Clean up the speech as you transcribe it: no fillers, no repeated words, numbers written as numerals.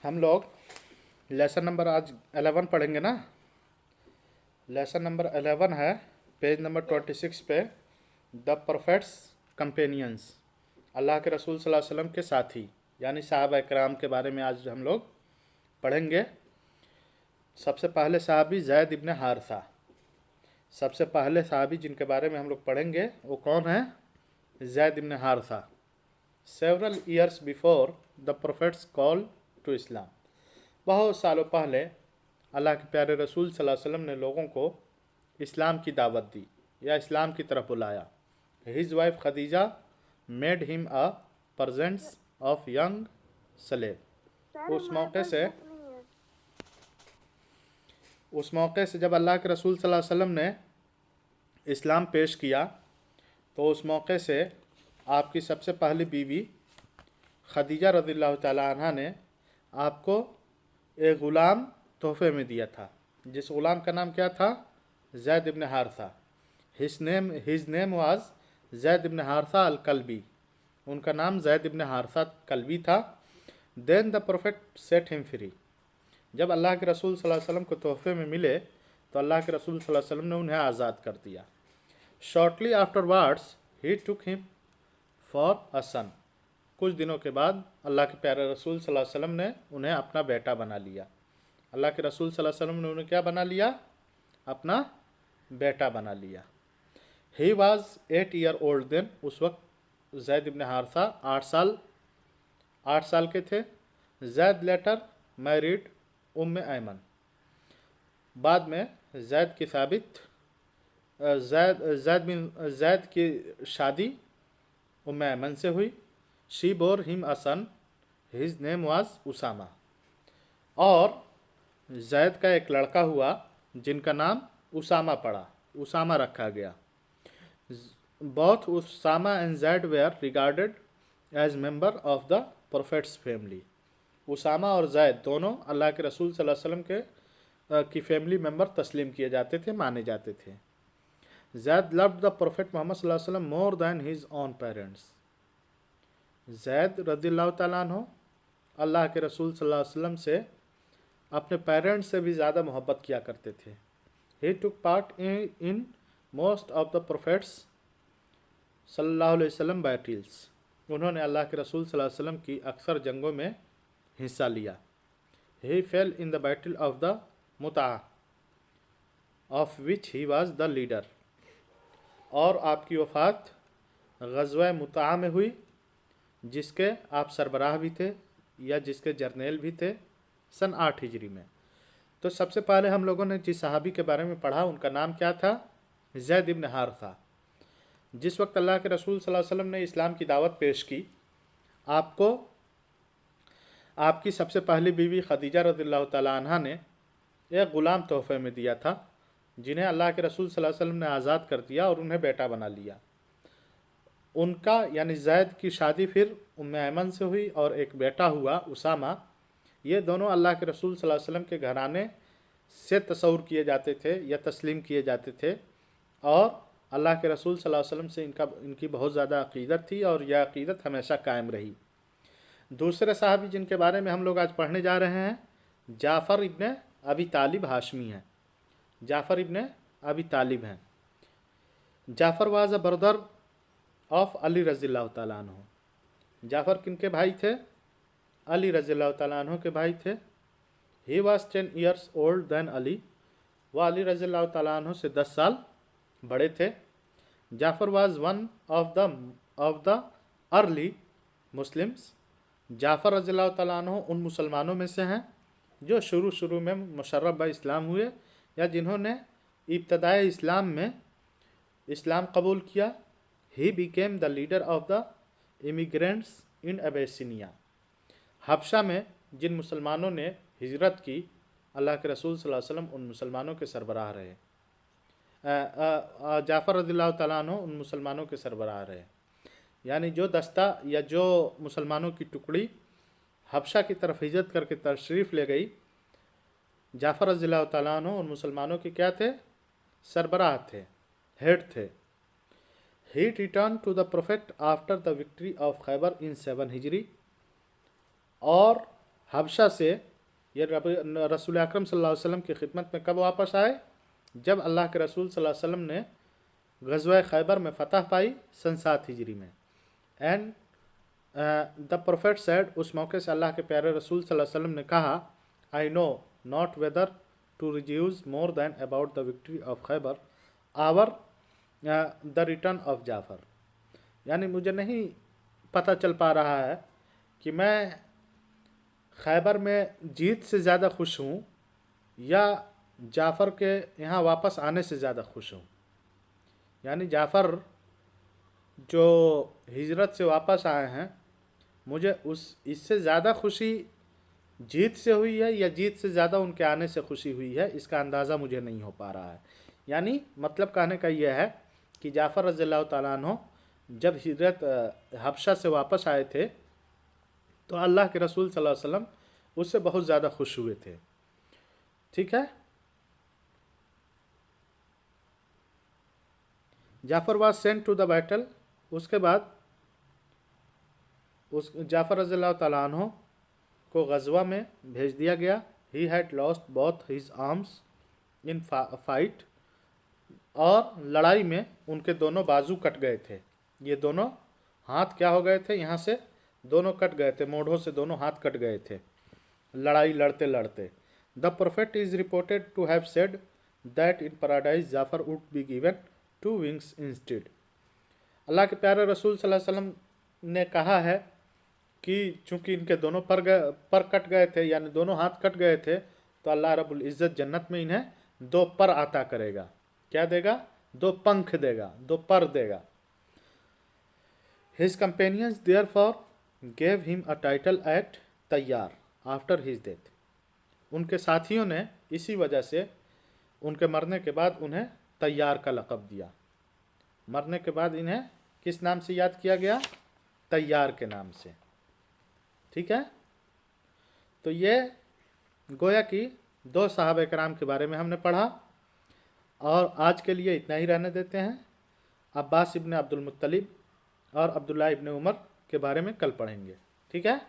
हम लोग lesson number आज 11 पढ़ेंगे ना। लेसन नंबर 11 है पेज नंबर 26 पे, द प्रोफेट्स कंपेनियंस, अल्लाह के रसूल सल्लल्लाहु अलैहि वसल्लम के साथी यानी साहबा इकराम के बारे में आज हम लोग पढ़ेंगे। सबसे पहले साहबी ज़ैद इब्न हारिसा, सबसे पहले साहबी जिनके बारे में हम लोग पढ़ेंगे वो कौन है? Zaid ibn Haritha. Several years before the prophet's call to Islam, बहुत सालों पहले अल्लाह के प्यारे रसूल सल्लल्लाहु अलैहि वसल्लम ने लोगों को इस्लाम की दावत दी या इस्लाम की तरफ बुलाया। His wife Khadija made him a presents of young slave. उस मौके से जब अल्लाह के रसूल सल्लल्लाहु अलैहि वसल्लम ने इस्लाम पेश किया तो उस मौके से आपकी सबसे पहली बीवी खदीजा रज़ियल्लाहु तआला अन्हा ने आपको एक ग़ुलाम तोहफे में दिया था, जिस ग़ुलाम का नाम क्या था? Zaid ibn Harisa. His name was Zaid ibn Harisa al Kalbi, उनका नाम ज़ैद इब्न हारिसा कल्बी था। Then the prophet set him free, जब अल्लाह के रसूल सल्लल्लाहु अलैहि वसल्लम को तोहफे में मिले तो अल्लाह के रसूल सल्लल्लाहु अलैहि वसल्लम ने उन्हें आज़ाद कर दिया। Shortly afterwards he took him for a son, कुछ दिनों के बाद अल्लाह के प्यारे रसूल सल्लल्लाहु अलैहि वसल्लम ने उन्हें अपना बेटा बना लिया। अल्लाह के रसूल सल्लल्लाहु अलैहि वसल्लम ने उन्हें क्या बना लिया? अपना बेटा बना लिया। He was 8 year old then, उस वक्त ज़ैद इब्न हारिसा 8 साल के थे। Zaid later married Umme Aiman, बाद में ज़ैद की ज़ैद की शादी उम्मे ऐमन से हुई। She bore him a son, his name was Usama, और ज़ैद का एक लड़का हुआ जिनका नाम उसामा पड़ा, उसामा रखा गया। Both Usama and Zaid were regarded as member of the prophet's family, Usama और ज़ैद दोनों अल्लाह के रसूल सल्लल्लाहु अलैहि वसल्लम की फैमिली मेंबर तस्लीम किए जाते थे, माने जाते थे। Zaid loved the prophet Muhammad सल्लल्लाहु अलैहि वसल्लम more than his own parents, Zaid रज़ियल्लाहु तआला अन्हु अल्लाह के रसूल सल्लल्लाहु अलैहि वसल्लम से अपने पेरेंट्स से भी ज़्यादा मोहब्बत किया करते थे। He took part in most of the prophet's सल्लल्लाहु अलैहि वसल्लम बैटल्स, उन्होंने अल्लाह के रसूल सल्लल्लाहु अलैहि वसल्लम की अक्सर जंगों में हिस्सा लिया। He fell in the battle of the Mutah of which he was the leader, और आपकी वफ़ात ग़ज़वा मुता में हुई जिसके आप सरबराह भी थे या जिसके जर्नेल भी थे, सन 8 हिजरी में। तो सबसे पहले हम लोगों ने जिस सहाबी के बारे में पढ़ा उनका नाम क्या था? Zaid ibn हारिसा। जिस वक्त अल्लाह के रसूल सल्लल्लाहु अलैहि वसल्लम ने इस्लाम की दावत पेश की, आपको आपकी सबसे पहली बीवी खदीजा रज़ियल्लाहु तआला अन्हा ने एक ग़ुलाम तोहफे में दिया था, जिन्हें अल्लाह के रसूल सल्लल्लाहु अलैहि वसल्लम ने आज़ाद कर दिया और उन्हें बेटा बना लिया। उनका यानी ज़ैद की शादी फिर उम्मे ऐमन से हुई और एक बेटा हुआ उसामा। ये दोनों अल्लाह के रसूल सल्लल्लाहु अलैहि वसल्लम के घराने से तस्वुर किए जाते थे या तस्लीम किए जाते थे, और अल्लाह के रसूल सल्लल्लाहु अलैहि वसल्लम से इनकी बहुत ज़्यादा अक़ीदत थी और यह अक़ीदत हमेशा कायम रही। दूसरे साहबी जिनके बारे में हम लोग आज पढ़ने जा रहे हैं, जाफ़र इब्न अबी तालिब हाशमी हैं। जाफ़र इब्न अबी तालिब हैं। Jafar was a brother of Ali रज़ियल्लाहु तआला अन्हु, जाफ़र किनके भाई थे? अली रज़ियल्लाहु तआला अन्हु के भाई थे। He was 10 years old than Ali, वह अली रज़ियल्लाहु तआला अन्हु से 10 साल बड़े थे। Jafar was one of the early Muslims, Jafar रज़ियल्लाहु तआला अन्हु उन मुसलमानों में से हैं जो शुरू में मुशर्रफ ब इस्लाम हुए या जिन्होंने इब्तदाई इस्लाम में इस्लाम कबूल किया। He became the leader of the immigrants in Abyssinia, हबशा में जिन मुसलमानों ने हिजरत की, अल्लाह के रसूल सल्लल्लाहु अलैहि वसल्लम उन मुसलमानों के सरबराह रहे। जाफ़र रज़ियल्लाहु तआला अन्हु उन मुसलमानों के सरबराह रहे, यानी जो दस्ता या जो मुसलमानों की टुकड़ी हबशा की तरफ हिजरत करके तशरीफ़ ले गई, जाफ़र रज़ियल्लाहु तआला अन्हु उन मुसलमानों के क्या थे? सरबराह थे, हेड थे। He return to the prophet after the victory of Khaybar in 7 हिजरी, और हबशा से ये रसूल अकरम सल्लल्लाहु अलैहि वसल्लम की खिदमत में कब वापस आए? जब अल्लाह के रसूल सल्लल्लाहु अलैहि वसल्लम ने ग़ज़वा खैबर में फ़तह पाई सन 7 हिजरी में। एंड द प्रोफेट सेड, उस मौके से अल्लाह के प्यारे रसूल सल्लल्लाहु अलैहि वसल्लम ने कहा, I know not whether to reduce more than about the victory of Khaibar or the return of Jafar. यानी मुझे नहीं पता चल पा रहा है कि मैं खैबर में जीत से ज़्यादा खुश हूँ या जाफ़र के यहाँ वापस आने से ज़्यादा खुश हूँ। यानी जाफ़र जो हिजरत से वापस आए हैं, मुझे इससे ज़्यादा खुशी जीत से हुई है या जीत से ज़्यादा उनके आने से खुशी हुई है, इसका अंदाज़ा मुझे नहीं हो पा रहा है। यानी मतलब कहने का यह है कि जाफ़र रज़ियल्लाहु ताला अन्हु जब हिजरत हबशा से वापस आए थे तो अल्लाह के रसूल सल्लल्लाहु अलैहि वसल्लम उससे बहुत ज़्यादा खुश हुए थे। ठीक है। Jafar was sent to the battle, उसके बाद उस जाफ़र रज़ियल्लाहु ताला अन्हु को ग़ज़वा में भेज दिया गया। He had lost both his arms in fight, और लड़ाई में उनके दोनों बाजू कट गए थे। ये दोनों हाथ क्या हो गए थे, यहाँ से दोनों कट गए थे, मोढ़ों से दोनों हाथ कट गए थे लड़ाई लड़ते लड़ते। The prophet is reported to have said that in paradise Jafar would be given 2 wings instead. अल्लाह के प्यारे रसूल सल्लल्लाहु अलैहि वसल्लम ने कहा है कि चूँकि इनके दोनों पर कट गए थे, यानी दोनों हाथ कट गए थे, तो अल्लाह रब्बुल इज़्ज़त जन्नत में इन्हें 2 पर अता करेगा। क्या देगा? 2 पंख देगा, 2 पर देगा। His companions therefore gave him a title at तैयार after his death। उनके साथियों ने इसी वजह से उनके मरने के बाद उन्हें तैयार का लक़ब दिया। मरने के बाद इन्हें किस नाम से याद किया गया? तैयार के नाम से। ठीक है। तो ये गोया कि 2 सहाबा किराम के बारे में हमने पढ़ा, और आज के लिए इतना ही रहने देते हैं। अब्बास इब्न अब्दुल मुत्तलिब और अब्दुल्लाह इब्न उमर के बारे में कल पढ़ेंगे। ठीक है।